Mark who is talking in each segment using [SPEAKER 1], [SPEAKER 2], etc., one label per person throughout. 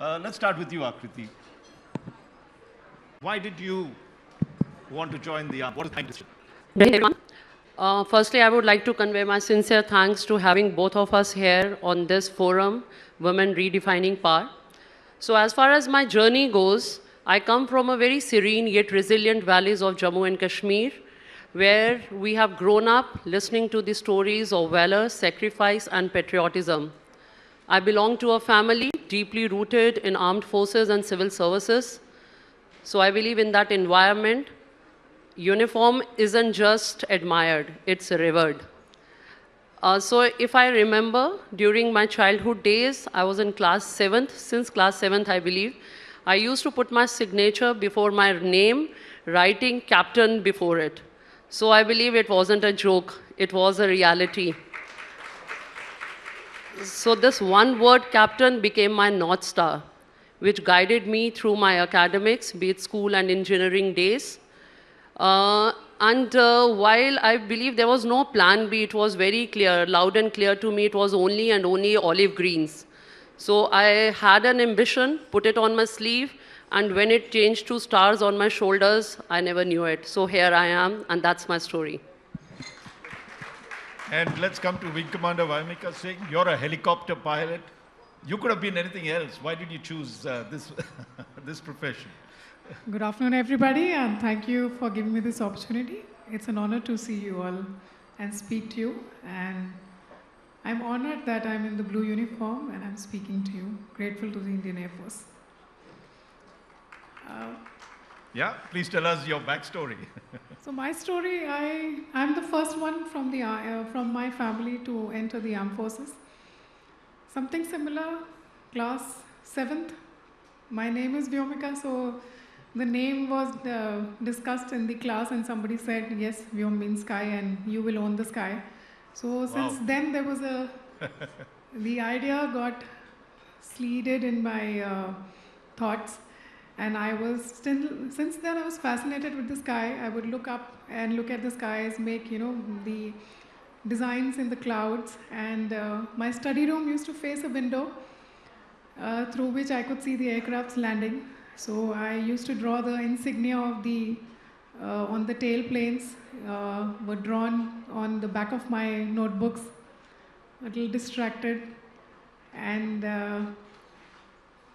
[SPEAKER 1] Let's start with you, Akriti. Why did you want to join the army? What is the decision?
[SPEAKER 2] Hey everyone. Firstly, I would like to convey my sincere thanks to having both of us here on this forum, Women Redefining Power. So as far as my journey goes, I come from a very serene yet resilient valleys of Jammu and Kashmir, where we have grown up listening to the stories of valor, sacrifice, and patriotism. I belong to a family deeply rooted in armed forces and civil services. So I believe in that environment, uniform isn't just admired, it's revered. So if I remember, during my childhood days, I was in class 7th. Since class 7th, I believe, I used to put my signature before my name, writing captain before it. So I believe it wasn't a joke, it was a reality. So this one word captain became my North Star, which guided me through my academics, be it school and engineering days. While I believe there was no plan B, it was very clear, loud and clear to me, it was only and only olive greens. So I had an ambition, put it on my sleeve, and when it changed to stars on my shoulders, I never knew it. So here I am, and that's my story.
[SPEAKER 1] And let's come to Wing Commander Vyomika Singh. You're a helicopter pilot. You could have been anything else. Why did you choose this, this profession?
[SPEAKER 3] Good afternoon, everybody, and thank you for giving me this opportunity. It's an honor to see you all and speak to you. And I'm honored that I'm in the blue uniform and I'm speaking to you. Grateful to the Indian Air Force.
[SPEAKER 1] Yeah, please tell us your backstory.
[SPEAKER 3] So my story, I'm the first one from my family to enter the armed forces. Something similar, class 7th. My name is Vyomika, so the name was discussed in the class and somebody said, yes, Vyom means sky and you will own the sky. So since then there was the idea got seeded in my thoughts. And since then I was fascinated with the sky. I would look up and look at the skies, make, the designs in the clouds. And my study room used to face a window through which I could see the aircrafts landing. So I used to draw the insignia of on the tail planes, were drawn on the back of my notebooks, a little distracted. And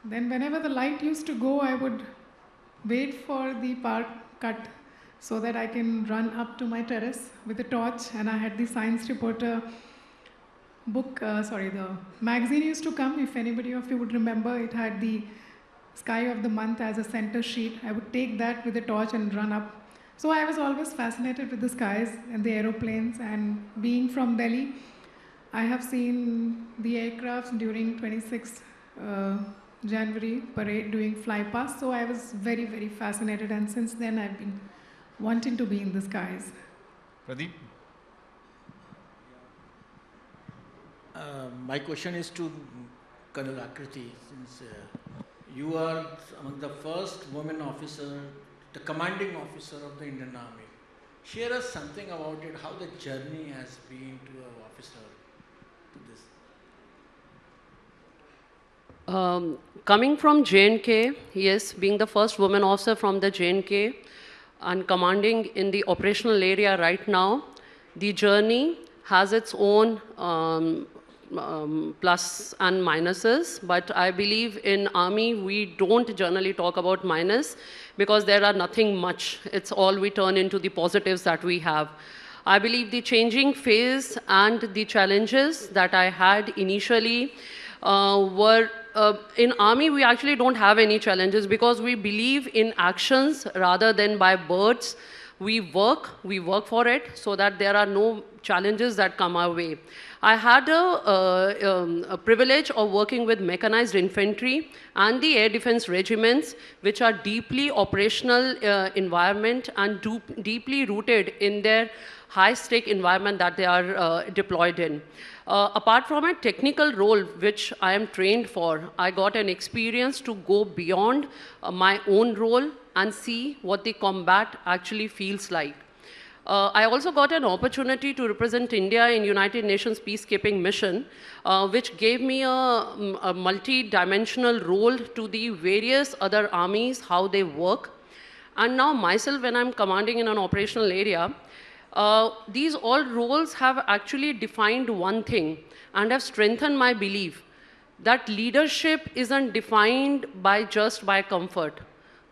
[SPEAKER 3] then whenever the light used to go, I would wait for the power cut so that I can run up to my terrace with a torch. And I had the science reporter book, the magazine used to come, if anybody of you would remember. It had the sky of the month as a center sheet. I would take that with a torch and run up. So I was always fascinated with the skies and the aeroplanes. And being from Delhi, I have seen the aircrafts during 26th January parade doing fly past, so I was very, very fascinated, and since then I've been wanting to be in the skies.
[SPEAKER 1] Pradeep?
[SPEAKER 4] My question is to Colonel Akriti, since you are among the first women officer, the commanding officer of the Indian Army. Share us something about it, how the journey has been to an officer to this.
[SPEAKER 2] Coming from J&K, yes, being the first woman officer from the J&K and commanding in the operational area right now, the journey has its own plus and minuses, but I believe in Army, we don't generally talk about minus because there are nothing much. It's all we turn into the positives that we have. I believe the changing phase and the challenges that I had initially were in Army, we actually don't have any challenges because we believe in actions rather than by words. We work for it so that there are no challenges that come our way. I had a privilege of working with mechanized infantry and the air defense regiments, which are deeply operational environment and deeply rooted in their high-stake environment that they are deployed in. Apart from a technical role, which I am trained for, I got an experience to go beyond my own role and see what the combat actually feels like. I also got an opportunity to represent India in United Nations Peacekeeping Mission, which gave me a multi-dimensional role to the various other armies, how they work. And now myself, when I'm commanding in an operational area, these all roles have actually defined one thing and have strengthened my belief that leadership isn't defined by just by comfort,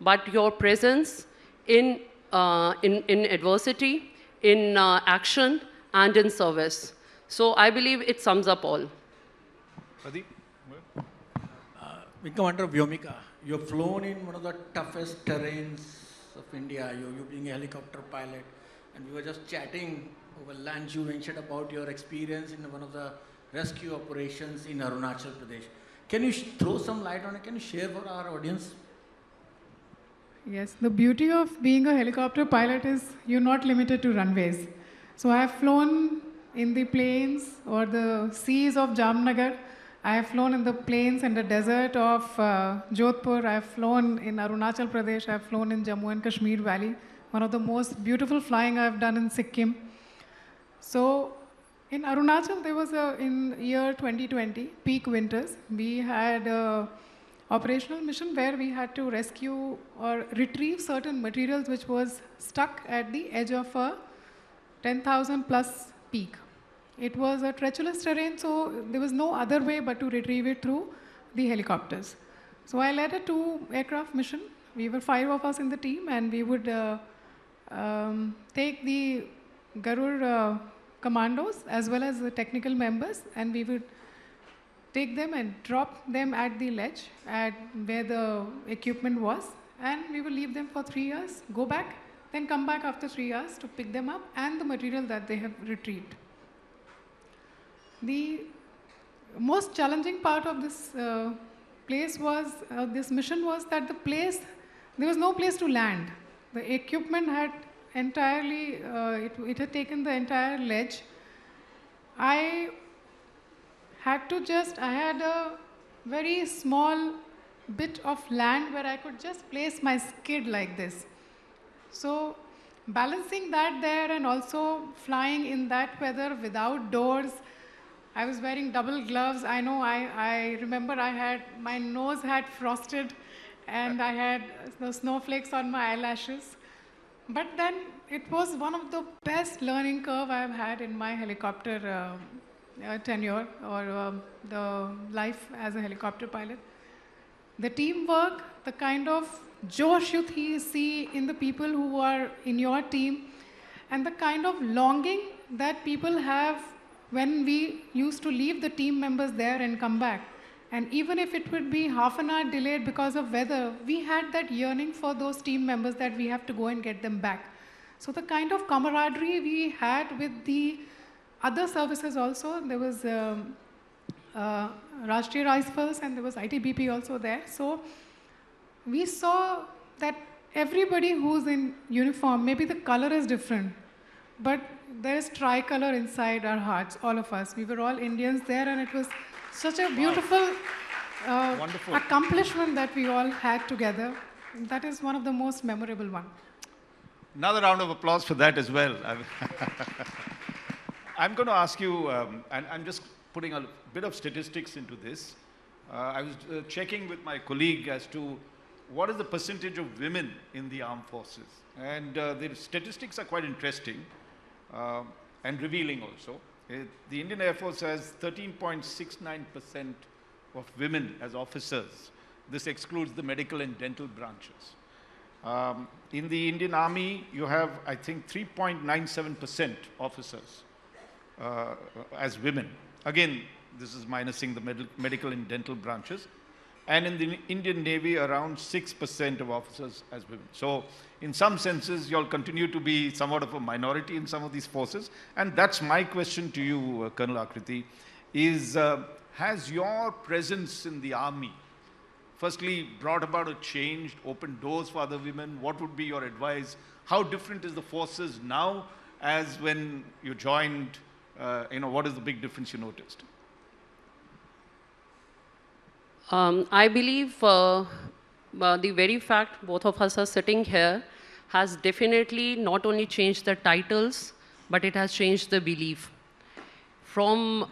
[SPEAKER 2] but your presence in adversity, in action, and in service. So I believe it sums up all.
[SPEAKER 1] Pradeep?
[SPEAKER 4] Wing Commander Vyomika, you've flown in one of the toughest terrains of India, you being a helicopter pilot, and we were just chatting over lunch. You mentioned about your experience in one of the rescue operations in Arunachal Pradesh. Can you throw some light on it? Can you share for our audience?
[SPEAKER 3] Yes, the beauty of being a helicopter pilot is you're not limited to runways. So I have flown in the plains or the seas of Jamnagar. I have flown in the plains and the desert of Jodhpur. I have flown in Arunachal Pradesh. I have flown in Jammu and Kashmir Valley. One of the most beautiful flying I have done in Sikkim. So in Arunachal, there was in year 2020, peak winters, we had a operational mission where we had to rescue or retrieve certain materials which was stuck at the edge of a 10,000 plus peak. It was a treacherous terrain, so there was no other way but to retrieve it through the helicopters. So I led a 2-aircraft mission. We were 5 of us in the team, and we would take the Garud commandos as well as the technical members, and we would take them and drop them at the ledge at where the equipment was, and we will leave them for 3 years, go back, then come back after 3 years to pick them up and the material that they have retrieved. The most challenging part of this this mission was that there was no place to land. The equipment had entirely, it had taken the entire ledge. I had a very small bit of land where I could just place my skid like this. So balancing that there and also flying in that weather without doors, I was wearing double gloves. I know, I remember my nose had frosted and I had the snowflakes on my eyelashes. But then it was one of the best learning curve I have had in my helicopter tenure or the life as a helicopter pilot. The teamwork, the kind of josh you see in the people who are in your team, and the kind of longing that people have when we used to leave the team members there and come back. And even if it would be half an hour delayed because of weather, we had that yearning for those team members that we have to go and get them back. So the kind of camaraderie we had with the other services also, there was Rashtriya Rifles and there was ITBP also there. So we saw that everybody who's in uniform, maybe the color is different, but there's tricolor inside our hearts, all of us. We were all Indians there, and it was such a beautiful accomplishment that we all had together. That is one of the most memorable ones.
[SPEAKER 1] Another round of applause for that as well. I'm going to ask you, and I'm just putting a bit of statistics into this. I was checking with my colleague as to what is the percentage of women in the armed forces. And the statistics are quite interesting and revealing also. The Indian Air Force has 13.69% of women as officers. This excludes the medical and dental branches. In the Indian Army, you have, I think, 3.97% officers as women. Again, this is minusing the medical and dental branches. And in the Indian Navy, around 6% of officers as women. So in some senses, you'll continue to be somewhat of a minority in some of these forces. And that's my question to you, Colonel Akriti, is has your presence in the army firstly brought about a change, opened doors for other women? What would be your advice? How different is the forces now as when you joined? What is the big difference you noticed?
[SPEAKER 2] I believe the very fact both of us are sitting here has definitely not only changed the titles, but it has changed the belief. From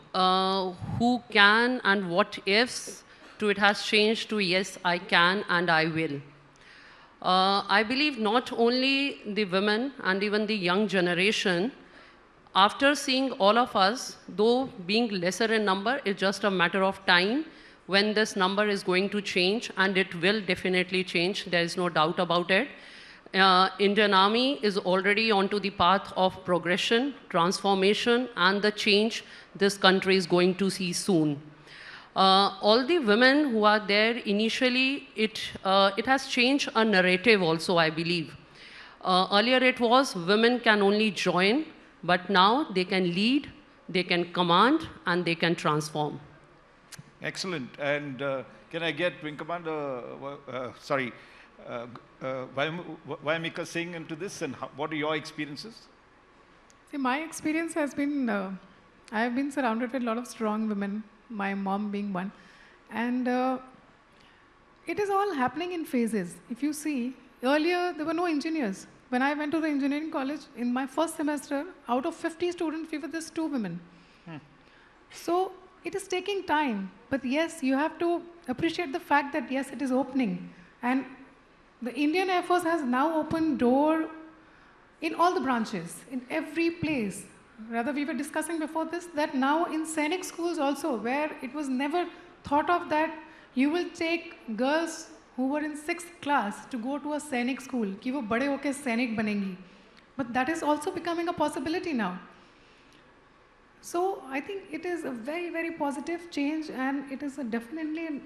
[SPEAKER 2] who can and what ifs to it has changed to yes, I can and I will. I believe not only the women and even the young generation, after seeing all of us, though being lesser in number, it's just a matter of time when this number is going to change, and it will definitely change. There is no doubt about it. Indian Army is already onto the path of progression, transformation, and the change this country is going to see soon. All the women who are there initially, it has changed a narrative also, I believe. Earlier it was women can only join, but now they can lead, they can command, and they can transform.
[SPEAKER 1] Excellent. And can I get Wing Commander, Vyomika Singh into this, and what are your experiences?
[SPEAKER 3] See, my experience has been, I have been surrounded with a lot of strong women, my mom being one. And it is all happening in phases. If you see, earlier there were no engineers. When I went to the engineering college, in my first semester, out of 50 students, we were just 2 women. So it is taking time. But yes, you have to appreciate the fact that yes, it is opening. And the Indian Air Force has now opened door in all the branches, in every place. Rather, we were discussing before this that now in Sainik schools also, where it was never thought of that you will take girls who were in 6th class to go to a Sainik school, कि वो बड़े होके सैनिक बनेंगी. But that is also becoming a possibility now. So I think it is a very, very positive change, and it is definitely a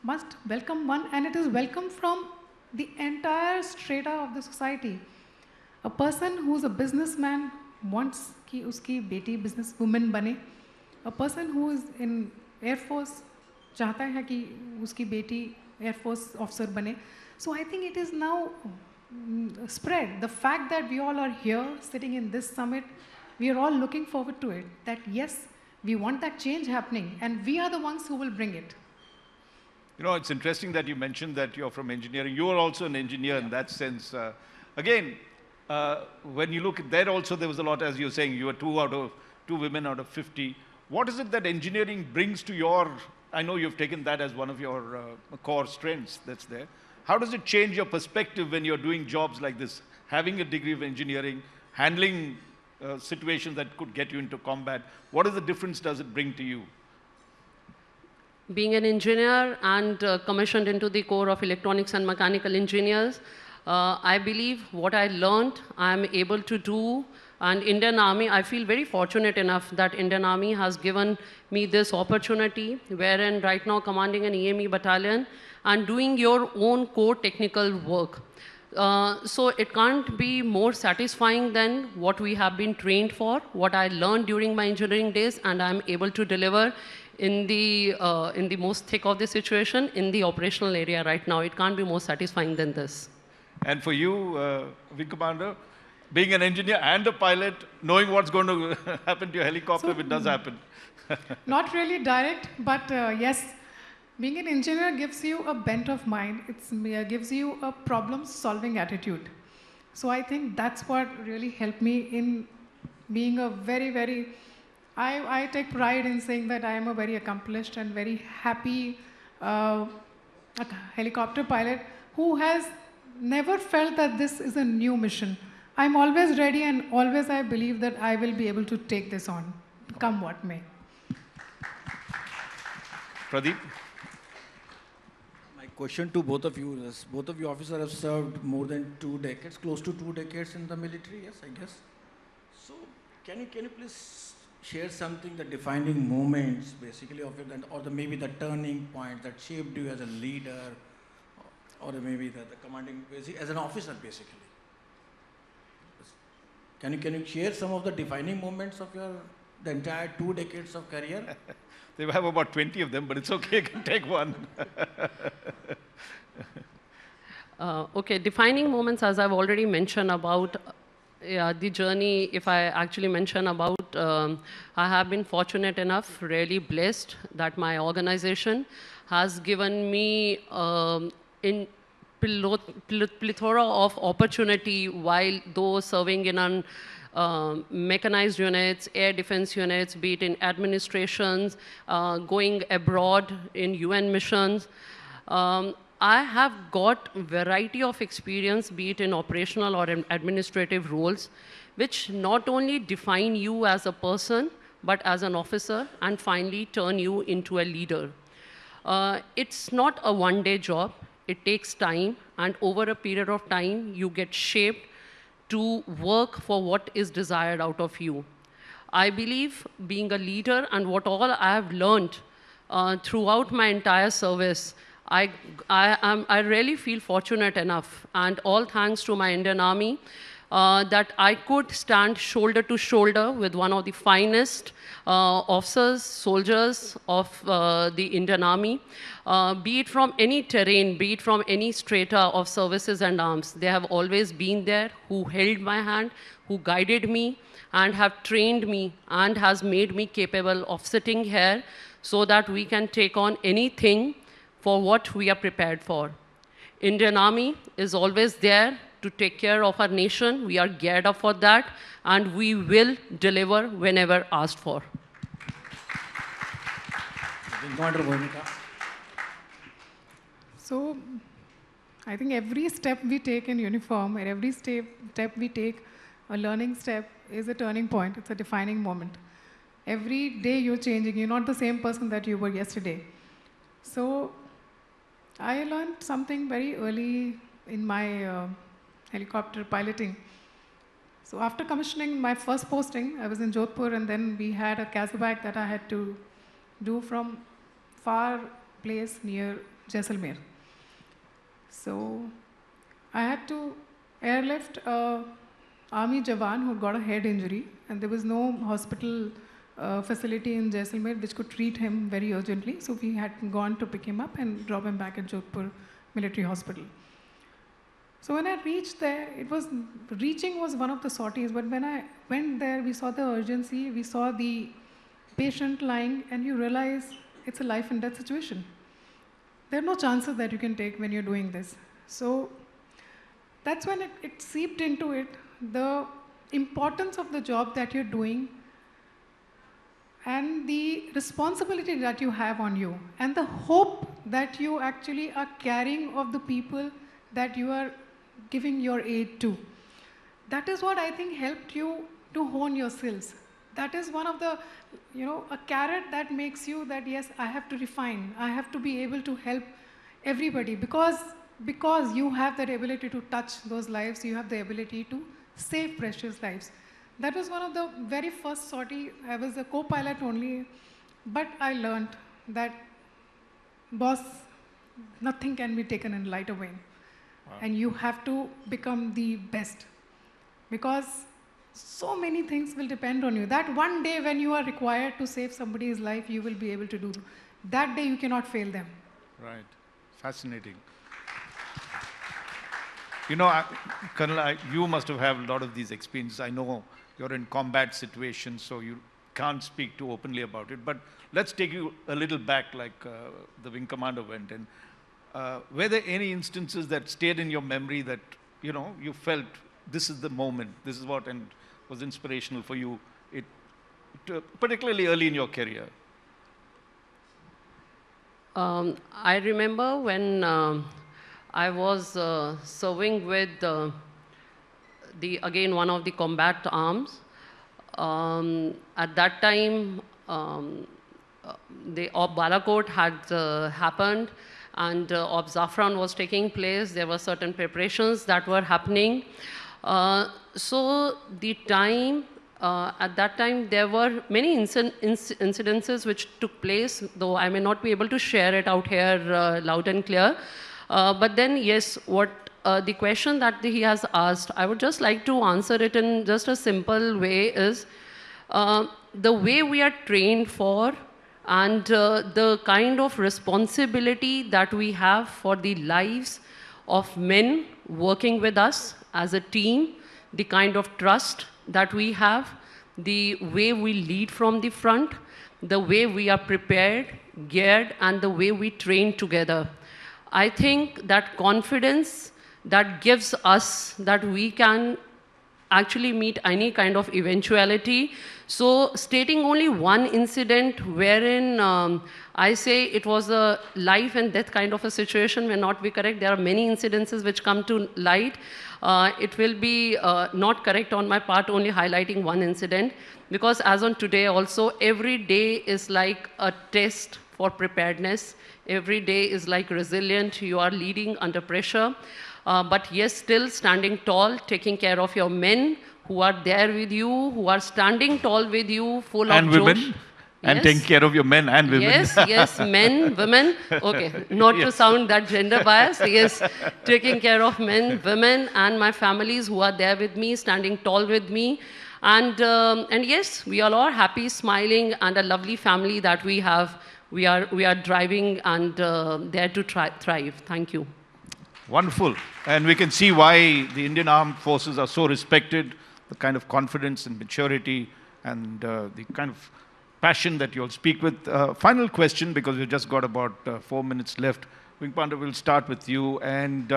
[SPEAKER 3] must welcome one, and it is welcome from the entire strata of the society. A person who is a businessman wants कि उसकी बेटी business woman बने. A person who is in Air Force चाहता है कि उसकी बेटी Air Force officer बने. So I think it is now spread. The fact that we all are here sitting in this summit, we are all looking forward to it. That yes, we want that change happening, and we are the ones who will bring it.
[SPEAKER 1] You know, it's interesting that you mentioned that you're from engineering. You are also an engineer in that sense. Again, when you look at there also, there was a lot, as you're saying, you were 2 women out of 50. What is it that engineering brings to your, I know you've taken that as one of your core strengths that's there. How does it change your perspective when you're doing jobs like this? Having a degree of engineering, handling situations that could get you into combat. What is the difference does it bring to you?
[SPEAKER 2] Being an engineer and commissioned into the Corps of Electronics and Mechanical Engineers, I believe what I learned, I'm able to do. And Indian Army, I feel very fortunate enough that Indian Army has given me this opportunity, wherein right now commanding an EME battalion and doing your own core technical work. So it can't be more satisfying than what we have been trained for, what I learned during my engineering days, and I'm able to deliver in the most thick of the situation, in the operational area right now. It can't be more satisfying than this.
[SPEAKER 1] And for you, Wing Commander, being an engineer and a pilot, knowing what's going to happen to your helicopter if it does happen.
[SPEAKER 3] Not really direct, but yes, being an engineer gives you a bent of mind. It gives you a problem-solving attitude. So I think that's what really helped me in being a very, very, I take pride in saying that I am a very accomplished and very happy helicopter pilot who has never felt that this is a new mission. I'm always ready, and always I believe that I will be able to take this on, come what may.
[SPEAKER 1] Pradeep?
[SPEAKER 4] My question to both of you is, both of you officers have served more than 2 decades, close to 2 decades in the military, yes, I guess. So, can you please share something, the defining moments basically of it, or maybe the turning point that shaped you as a leader, or maybe the commanding, as an officer basically? Can you share some of the defining moments of the entire 2 decades of career?
[SPEAKER 1] They have about 20 of them, but it's okay, you can take one.
[SPEAKER 2] Okay, defining moments, as I've already mentioned about the journey, if I actually mention about, I have been fortunate enough, really blessed that my organization has given me plethora of opportunity while those serving in mechanized units, air defense units, be it in administrations, going abroad in UN missions. I have got variety of experience, be it in operational or in administrative roles, which not only define you as a person, but as an officer, and finally turn you into a leader. It's not a one-day job. It takes time, and over a period of time, you get shaped to work for what is desired out of you. I believe being a leader and what all I have learned throughout my entire service, I really feel fortunate enough, and all thanks to my Indian Army, that I could stand shoulder to shoulder with one of the finest officers, soldiers of the Indian Army, be it from any terrain, be it from any strata of services and arms. They have always been there, who held my hand, who guided me, and have trained me, and has made me capable of sitting here so that we can take on anything for what we are prepared for. Indian Army is always there to take care of our nation. We are geared up for that, and we will deliver whenever asked for.
[SPEAKER 3] So, I think every step we take in uniform, and every step we take, a learning step, is a turning point. It's a defining moment. Every day you're changing. You're not the same person that you were yesterday. So, I learned something very early in my helicopter piloting. So after commissioning my first posting, I was in Jodhpur, and then we had a caseback that I had to do from far place near Jaisalmer. So I had to airlift a army jawan who got a head injury, and there was no hospital facility in Jaisalmer which could treat him very urgently. So we had gone to pick him up and drop him back at Jodhpur Military Hospital. So when I reached there, reaching was one of the sorties, but when I went there, we saw the urgency, we saw the patient lying, and you realize it's a life and death situation. There are no chances that you can take when you're doing this. So that's when it seeped into it, the importance of the job that you're doing, and the responsibility that you have on you, and the hope that you actually are carrying of the people that you are giving your aid to. That is what I think helped you to hone your skills. That is one of the, a carrot that makes you that, yes, I have to refine. I have to be able to help everybody because you have that ability to touch those lives. You have the ability to save precious lives. That was one of the very first sortie. I was a co-pilot only, but I learned that, boss, nothing can be taken in lighter vein. Wow. And you have to become the best, because so many things will depend on you. That one day when you are required to save somebody's life, you will be able to do. That day you cannot fail them.
[SPEAKER 1] Right. Fascinating. Colonel, you must have had a lot of these experiences. I know you're in combat situations, so you can't speak too openly about it. But let's take you a little back, like the wing commander went. And were there any instances that stayed in your memory that, you felt this is the moment, this is what and was inspirational for you, particularly early in your career?
[SPEAKER 2] I remember when I was serving with again, one of the combat arms. At that time, the Op Balakot had happened, and Op Zafran was taking place. There were certain preparations that were happening. So the time, at that time, there were many incidences which took place, though I may not be able to share it out here loud and clear. But then, yes, the question that he has asked, I would just like to answer it in just a simple way is, the way we are trained for and the kind of responsibility that we have for the lives of men working with us as a team, the kind of trust that we have, the way we lead from the front, the way we are prepared, geared, and the way we train together. I think that confidence that gives us that we can actually meet any kind of eventuality. So stating only one incident wherein I say it was a life and death kind of a situation may not be correct. There are many incidences which come to light. It will be not correct on my part only highlighting one incident, because as on today also, every day is like a test for preparedness. Every day is like resilient. You are leading under pressure. But yes, still standing tall, taking care of your men who are there with you, who are standing tall with you, full
[SPEAKER 1] And
[SPEAKER 2] of
[SPEAKER 1] women?
[SPEAKER 2] josh.
[SPEAKER 1] And
[SPEAKER 2] Yes.
[SPEAKER 1] taking care of your men and women.
[SPEAKER 2] Yes, yes, men, women. Okay, not to
[SPEAKER 1] Yes.
[SPEAKER 2] sound that gender biased. Yes, taking care of men, women, and my families who are there with me, standing tall with me. And yes, we all are happy, smiling, and a lovely family that we have. We are driving and there to thrive. Thank you.
[SPEAKER 1] Wonderful. And we can see why the Indian Armed Forces are so respected, the kind of confidence and maturity and the kind of passion that you'll speak with. Final question, because we've just got about 4 minutes left. Wing Panda, we'll start with you. And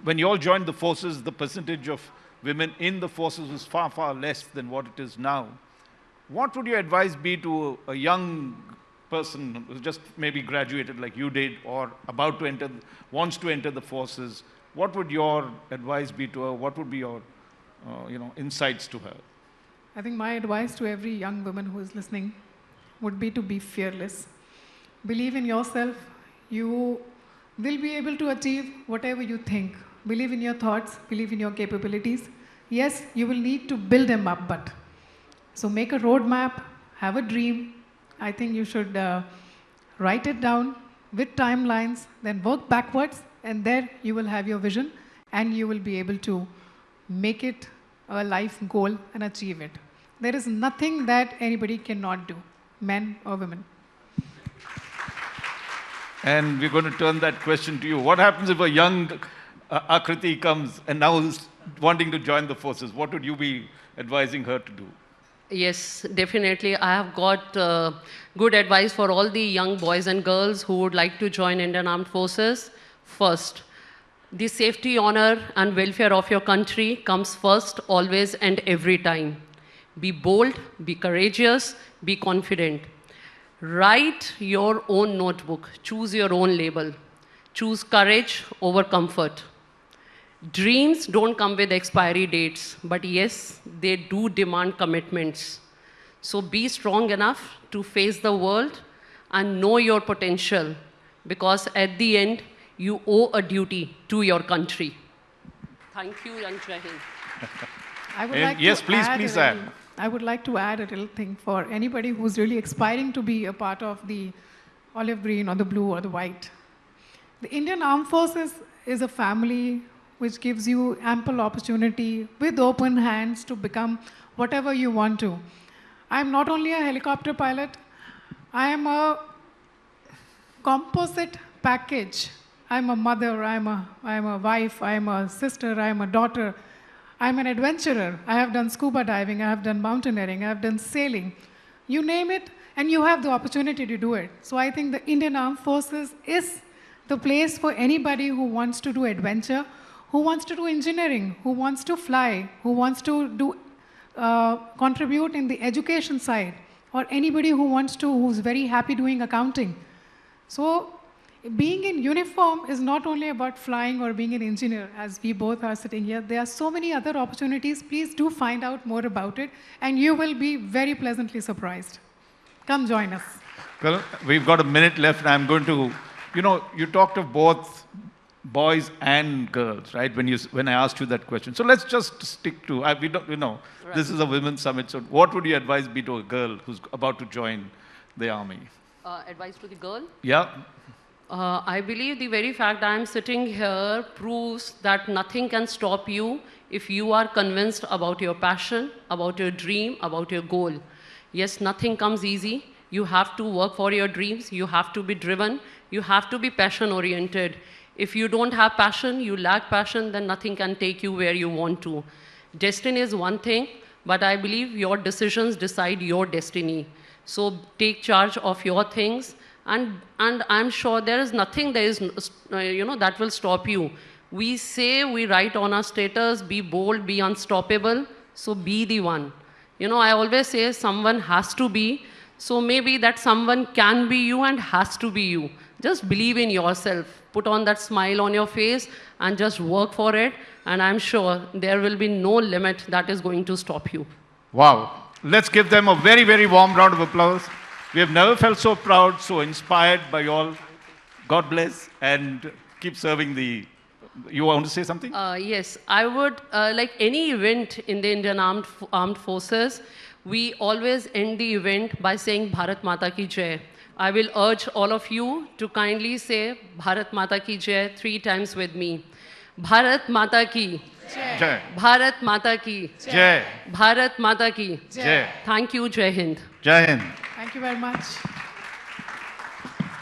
[SPEAKER 1] when you all joined the forces, the percentage of women in the forces was far, far less than what it is now. What would your advice be to a young person who's just maybe graduated like you did, or about to enter, wants to enter the forces? What would your advice be to her? What would be your insights to her?
[SPEAKER 3] I think my advice to every young woman who is listening would be to be fearless. Believe in yourself. You will be able to achieve whatever you think. Believe in your thoughts. Believe in your capabilities. Yes, you will need to build them up, but so make a roadmap, have a dream. I think you should write it down with timelines, then work backwards, and there you will have your vision, and you will be able to make it a life goal and achieve it. There is nothing that anybody cannot do, men or women.
[SPEAKER 1] And we're going to turn that question to you. What happens if a young Akriti comes and now is wanting to join the forces? What would you be advising her to do?
[SPEAKER 2] Yes, definitely. I have got good advice for all the young boys and girls who would like to join Indian Armed Forces. First, the safety, honor, and welfare of your country comes first, always and every time. Be bold, be courageous, be confident. Write your own notebook. Choose your own label. Choose courage over comfort. Dreams don't come with expiry dates, but yes, they do demand commitments. So be strong enough to face the world and know your potential, because at the end, you owe a duty to your country. Thank you, and Jai Hind.
[SPEAKER 3] I would like
[SPEAKER 1] yes,
[SPEAKER 3] to
[SPEAKER 1] please,
[SPEAKER 3] add
[SPEAKER 1] please
[SPEAKER 3] a
[SPEAKER 1] add.
[SPEAKER 3] little- I would like to add a little thing for anybody who's really aspiring to be a part of the olive green or the blue or the white. The Indian Armed Forces is a family which gives you ample opportunity with open hands to become whatever you want to. I'm not only a helicopter pilot, I am a composite package. I'm a mother, I'm a wife, I'm a sister, I'm a daughter. I'm an adventurer. I have done scuba diving, I have done mountaineering, I have done sailing. You name it, and you have the opportunity to do it. So I think the Indian Armed Forces is the place for anybody who wants to do adventure, who wants to do engineering, who wants to fly, who wants to do contribute in the education side, or anybody who's very happy doing accounting. So being in uniform is not only about flying or being an engineer, as we both are sitting here. There are so many other opportunities. Please do find out more about it, and you will be very pleasantly surprised. Come join us.
[SPEAKER 1] Well, we've got a minute left, and I'm going to, you talked of both boys and girls, right? When I asked you that question. So let's just stick to, we don't,
[SPEAKER 2] Right.
[SPEAKER 1] This is a women's summit. So what would your advice be to a girl who's about to join the army?
[SPEAKER 2] Advice to the girl?
[SPEAKER 1] Yeah.
[SPEAKER 2] I believe the very fact I am sitting here proves that nothing can stop you if you are convinced about your passion, about your dream, about your goal. Yes, nothing comes easy. You have to work for your dreams. You have to be driven. You have to be passion-oriented. If you don't have passion, you lack passion, then nothing can take you where you want to. Destiny is one thing, but I believe your decisions decide your destiny. So take charge of your things And I'm sure there is nothing that will stop you. We say, we write on our status, be bold, be unstoppable, so be the one. I always say someone has to be, so maybe that someone can be you and has to be you. Just believe in yourself, put on that smile on your face and just work for it, and I'm sure there will be no limit that is going to stop you.
[SPEAKER 1] Wow. Let's give them a very, very warm round of applause. We have never felt so proud, so inspired by you all. God bless and keep serving the... You want to say something?
[SPEAKER 2] Yes, I would, like any event in the Indian Armed Forces, we always end the event by saying Bharat Mata Ki Jai. I will urge all of you to kindly say Bharat Mata Ki Jai 3 times with me. Bharat Mata Ki
[SPEAKER 1] Jai.
[SPEAKER 2] Bharat Mata Ki
[SPEAKER 1] Jai.
[SPEAKER 2] Bharat Mata Ki
[SPEAKER 1] Jai.
[SPEAKER 2] Thank you, Jai Hind.
[SPEAKER 1] Jai Hind.
[SPEAKER 3] Thank you very much.